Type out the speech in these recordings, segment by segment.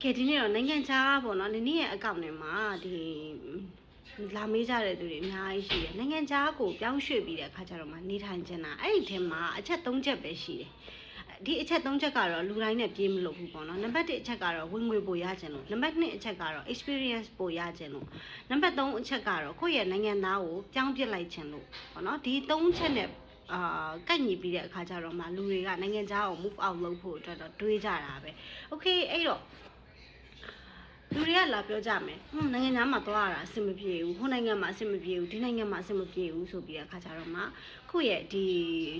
ကဲဒီနေ့တော့နိုင်ငံခြားပေါ့နော်ဒီနေ့ရဲ့အကောင့်ထဲမှာဒီလာမေးကြတဲ့သူတွေအများကြီးရှိတယ်နိုင်ငံခြားကိုပြောင်းရွှေ့ပြီးတဲ့အခါကျတော့မှနေထိုင်ချင်တာအဲ့ဒီထဲမှာအချက်၃ချက်ပဲရှိတယ်ဒီအချက်၃ချက်ကတော့လူတိုင်းနဲ့ပြေးမလို့ဘူးပေါ့နော်နံပါတ်1အချက်ကတော့ဝင်ငွေပိုရခြင်းလို့နံပါတ်2အချက်ကတော့ experience ပိုရခြင်းလို့နံပါတ်3အချက်ကတော့ကိုယ့်ရဲ့နိုင်ငံသားကိုပြောင်းပြစ်လိုက်ခြင်းလို့ပေါ့နော်ဒီ၃ချက်နဲ့ကန့်ညီပြီးတဲ့အခါကျတော့မှလူတွေကနိုင်ငံခြားကို move out လုပ်ဖို့အတွက်တော့တွေးကြတာပဲ okay အဲ့တော့လူတွေကလာပြောကြမယ်နိုင်ငံသားမှာသွားရတာအဆင်မပြေဘူးဟိုနိုင်ငံမှာအဆင်မပြေဘူးဒီနိုင်ငံမှာအဆင်မပြေဘူးဆိုပြီးတဲ့အခါကျတော့မှကိုယ့်ရဲ့ဒီ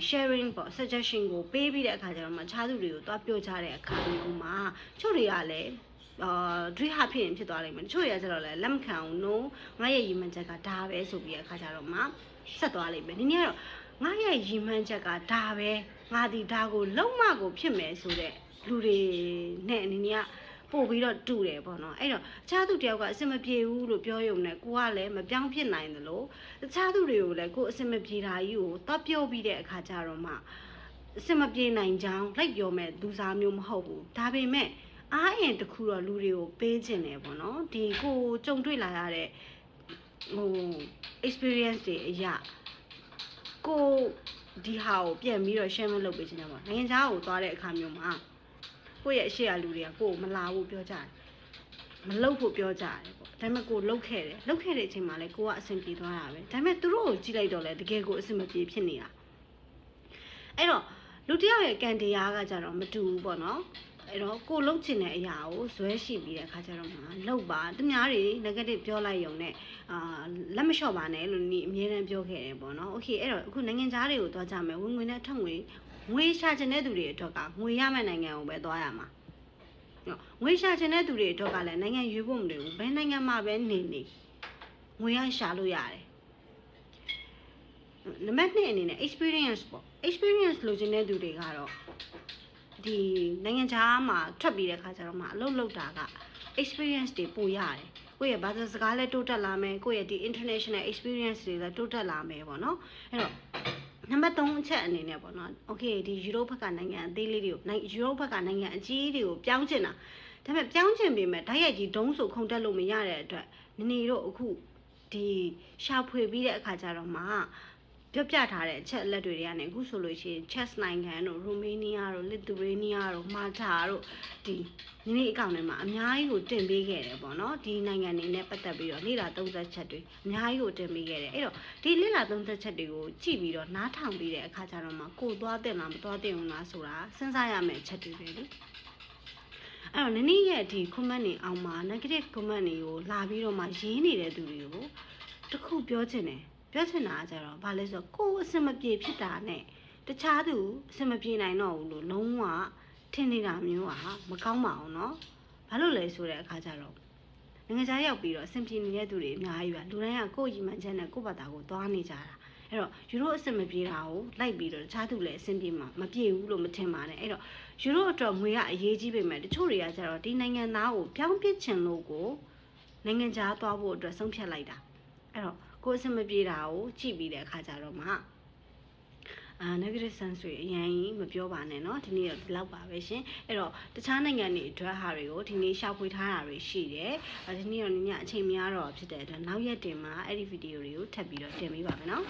sharing ပေါ့ suggestion ကိုပေးပြီးတဲ့အခါကျတော့မှခြားသူတွေကိုသွားပြောကြတဲ့အခါမျိုးမှာချို့တွေကလည်းဒွိဟာဖြစ်ရင်ဖြစ်သွားလိမ့်မယ်ချို့တွေကကျတော့လည်းလက်မခံဘူး no ငါရဲ့ရည်မှန်းချက်ကဒါပဲဆိုပြီးတဲ့အခါကျတော့မှဆက်သွားလိမ့်မယ်ဒီနေ့ကတော့ငါရဲ့ရည်မှန်းချက်ကဒါပဲငါဒီဒါကိုလုံးမကိုဖြစ်မယ်ဆိုတဲ့လူတွေနဲ့အနေနဲ့ပို့ပြီးတော့တူတယ်ပေါ့နော်အဲ့တော့အခြားသူတယောက်ကအဆင်မပြေဘူးလို့ပြောရုံနဲ့ကိုကလည်းမပြောင်းဖြစ်နိုင်သလိုအခြားသူတွေကိုလည်းကိုအဆင်မပြေတာကြီးကိုတော့ပြောပြီးတဲ့အခါကျတော့မှအဆင်မပြေနိုင်ကြောင်းလိုက်ပြောမဲ့သူစားမျိုးမဟုတ်ဘူးဒါပေမဲ့အားအင်တစ်ခုတော့လူတွေကိုပေးခြင်းတယ်ပေါ့နော်ဒီကိုကြုံတွေ့လာရတဲ့experience တွေအရာကိုဒီဟာကိုပြန်ပြီးတော့ share လုပ်ပေးခြင်းတယ်ပေါ့နိုင်ငံခြားကိုသွားတဲ့အခါမျိုးမှာကိုယ့်ရဲ့အရှိရလူတွေကကိုယ်မလာဘူးပြောကြတယ်မလုပ်ဖို့ပြောကြတယ်ပေါ့ဒါပေမဲ့ကိုလုပ်ခဲ့တဲ့အချိန်မှာလည်းကိုကအဆင်ပြေသွားတာပဲဒါပေမဲ့သူတို့ကိုကြည့်လိုက်တော့လေတကယ်ကိုအဆင်မပြေဖြစ်နေတာအဲ့တော့လူတယောက်ရဲ့ကံတရားကကြတော့မတူဘူးပေါ့နော်အဲ့တော့ကိုလှုပ်ချင်တဲ့အရာကိုဇွဲရှိပြီးတဲ့အခါကျတော့မှလှုပ်ပါသူများတွေ negative ပြောလိုက်ရုံနဲ့လက်မလျှော့ပါနဲ့လို့ဒီအမြဲတမ်းပြောခဲ့တယ်ပေါ့နော်โอเคအဲ့တော့အခုနိုင်ငံသားတွေကိုသွားကြမယ်ဝင်ငွေနဲ့ထွက်ငွေရှာချင်တဲ့သူတွေအတွက်ကငွေရမယ့်နိုင်ငံကိုပဲသွားရမှာငွေရှာချင်တဲ့သူတွေအတွက်ကလည်းနိုင်ငံရွေးဖို့မလိုဘူးဘယ်နိုင်ငံမှာပဲနေငွေရရှာလို့ရတယ်နံပါတ်2အနေနဲ့ experience ပေါ့ experience လိုချင်တဲ့သူတွေကတော့ဒီနိုင်ငံခြားမှာထွက်ပြီးတဲ့ခါကျတော့မှအလုပ်လုပ်တာက experience တွေပိုရတယ်ကိုယ့်ရဲ့ဘာသာစကားလည်းတိုးတက်လာမယ်ကိုယ့်ရဲ့ဒီ international experience တွေလည်းတိုးတက်လာမယ်ပေါ့နော်အဲ့တော့နံပါတ်3အချက်အနေနဲ့ပေါ့နော်โอเคဒီယူရိုပဘက်ကနိုင်ငံအသေးလေးတွေကိုယူရိုပဘက်ကနိုင်ငံအကြီးတွေကိုပြောင်းချင်တာဒါပေမဲ့ပြောင်းချင်ပေမဲ့ဓာတ်ရိုက်ကြီးဒုံးဆိုခုန်တက်လို့မရတဲ့အတွက်နေတို့အခုဒီရှာဖွေပြီးတဲ့အခါကျတော့မှပြောပြထားတဲ့အချက်အလက်တွေကနေအခုဆိုလို့ရှိရင် Czech နိုင်ငံတို့ Romania တို့ Lithuania တို့ Malta တို့ဒီနေ့အကောင့်ထဲမှာအများကြီးကိုတင်ပေးခဲ့တယ်ပေါ့နော်ဒီနိုင်ငံတွေနဲ့ပတ်သက်ပြီးတော့လေ့လာသုံးသပ်ချက်တွေအများကြီးကိုတင်ပေးခဲ့တယ်အဲ့တော့ဒီလေ့လာသုံးသပ်ချက်တွေကိုကြည့်ပြီးတော့နားထောင်ပြီးတဲ့အခါကျတော့မှကိုသွားတင်လားမသွားတင်ဘူးလားဆိုတာစဉ်းစားရမယ့်အချက်တွေပဲလေအဲ့တော့နေ့ရဲ့ဒီ comment တွေအောက်မှာ negative comment တွေကိုလာပြီးတော့မှရေးနေတဲ့သူတွေကိုတခုပြောချင်တယ်ပြောချင်တာကြတော့ဘာလဲဆိုတော့ကိုယ်အဆင်မပြေဖြစ်တာနဲ့တခြားသူအဆင်မပြေနိုင်တော့ဘူးလို့လုံးဝထင်နေတာမျိုးอ่ะမကောင်းပါဘူးเนาะဘာလို့လဲဆိုတဲ့အခါကျတော့နိုင်ငံခြားရောက်ပြီးတော့အဆင်ပြေနေတဲ့သူတွေအများကြီးပဲလူတိုင်းကကိုယ့်ရည်မှန်းချက်နဲ့ကိုယ့်ဘာသာကိုသွားနေကြတာအဲ့တော့ယူရိုအဆင်မပြေတာကိုလိုက်ပြီးတော့တခြားသူလည်းအဆင်ပြေမှာမပြေဘူးလို့မထင်ပါနဲ့အဲ့တော့ယူရိုအတွက်ငွေကအရေးကြီးပေမဲ့တချို့တွေကကျတော့ဒီနိုင်ငံသားကိုပြောင်းပစ်ချင်လို့ကိုနိုင်ငံခြားသွားဖို့အတွက်ဆုံးဖြတ်လိုက်တာအဲ့တော့ကိုယ်အဆင်မပြေတာကိုကြည့်ပြီးတဲ့အခါကျတော့မှnegative sense တွေအရင်မပြောပါနဲ့เนาะဒီနေ့တော့ဒီလောက်ပါပဲရှင်အဲ့တော့တခြားနိုင်ငံတွေအတွက်ဟာတွေကိုဒီနေ့ရှောက်ဖွေထားတာတွေရှိတယ်ဒီနေ့တော့ညအချိန်များတော့ဖြစ်တဲ့အတွက်နောက်ရက်တင်မှာအဲ့ဒီဗီဒီယိုတွေကိုထပ်ပြီးတော့တင်ပေးပါမယ်เนาะ